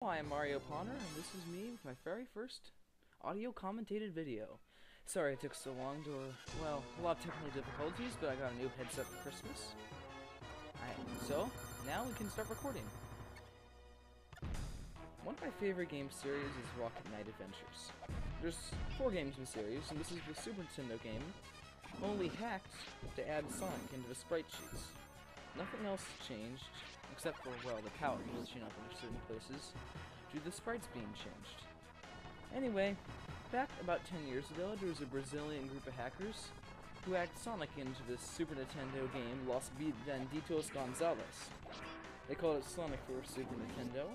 I am Mario Pawner, and this is me with my very first audio commentated video. Sorry it took so long to, well, a lot of technical difficulties, but I got a new headset for Christmas. So, now we can start recording. One of my favorite game series is Rocket Knight Adventures. There's 4 games in the series, and this is the Super Nintendo game, only hacked to add Sonic into the sprite sheets. Nothing else changed, except for, well, the palette glitching up in certain places, due to the sprites being changed. Anyway, back about 10 years ago, there was a Brazilian group of hackers who hacked Sonic into the Super Nintendo game Los Benditos Gonzales. They called it Sonic for Super Nintendo,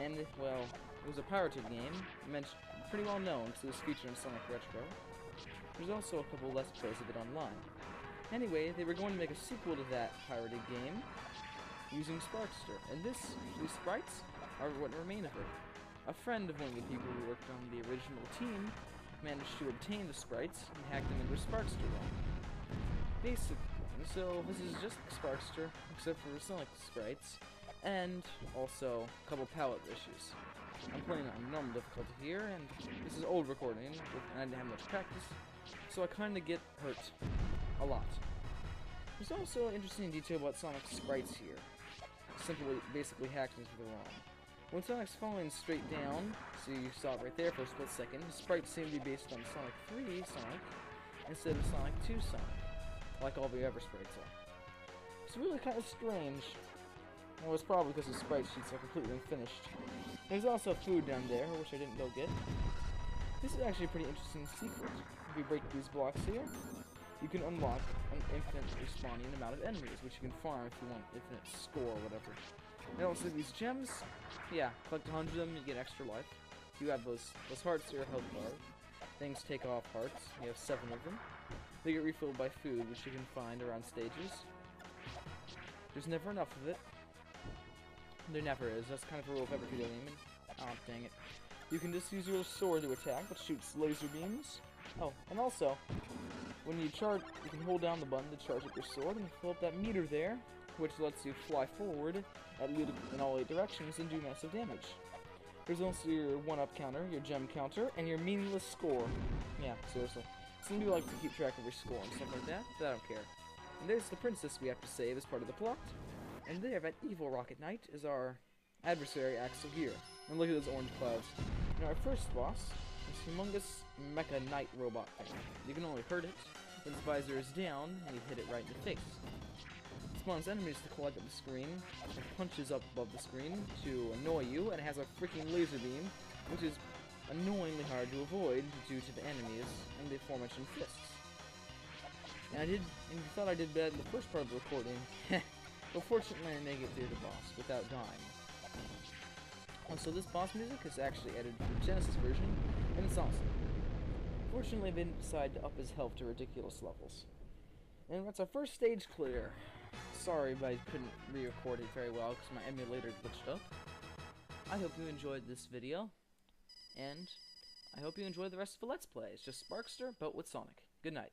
and, well, it was a pirated game, pretty well known, so it was featured in Sonic Retro. There's also a couple Let's Plays of it online. Anyway, they were going to make a sequel to that pirated game using Sparkster, and these sprites are what remain of it. A friend of one of the people who worked on the original team managed to obtain the sprites and hack them into Sparkster ROM. Basically, so this is just Sparkster, except for the Sonic sprites, and also a couple palette issues. I'm playing on normal difficulty here, and this is old recording, and I didn't have much practice, so I kinda get hurt. A lot. There's also an interesting detail about Sonic's sprites here. Basically hacked into the ROM. When Sonic's falling straight down, so you saw it right there for a split second, the sprites seem to be based on Sonic 3 Sonic instead of Sonic 2 Sonic, like all the other sprites are. It's really kind of strange. Well, it's probably because the sprite sheets are completely unfinished. There's also food down there, which I didn't go get. This is actually a pretty interesting secret. If we break these blocks here, you can unlock an infinite respawning amount of enemies, which you can farm if you want infinite score or whatever. And also these gems, yeah, collect 100 of them, you get extra life. You have those hearts are your health bar. Things take off hearts, you have 7 of them. They get refilled by food, which you can find around stages. There's never enough of it. There never is, that's kind of a rule of every video game, and oh, dang it. You can just use your sword to attack, which shoots laser beams. Oh, and also, when you charge, you can hold down the button to charge up your sword and fill up that meter there, which lets you fly forward in all 8 directions and do massive damage. There's also your 1-up counter, your gem counter, and your meaningless score. Yeah, seriously. Some people like to keep track of your score and stuff like that, but I don't care. And there's the princess we have to save as part of the plot. And there, that evil Rocket Knight is our adversary, Axel Gear. And look at those orange clouds. And our first boss, this humongous mecha knight robot thing. You can only hurt it when its visor is down and you hit it right in the face. It spawns enemies to collect up the screen, and punches up above the screen to annoy you, and it has a freaking laser beam, which is annoyingly hard to avoid due to the enemies and the aforementioned fists. And you thought I did bad in the first part of the recording, but fortunately I make it through the boss without dying. So this boss music is actually edited from the Genesis version, and it's awesome. Fortunately, they didn't decide to up his health to ridiculous levels. And that's our first stage clear. Sorry, but I couldn't re-record it very well because my emulator glitched up. I hope you enjoyed this video, and I hope you enjoy the rest of the Let's Play. It's just Sparkster, but with Sonic. Good night.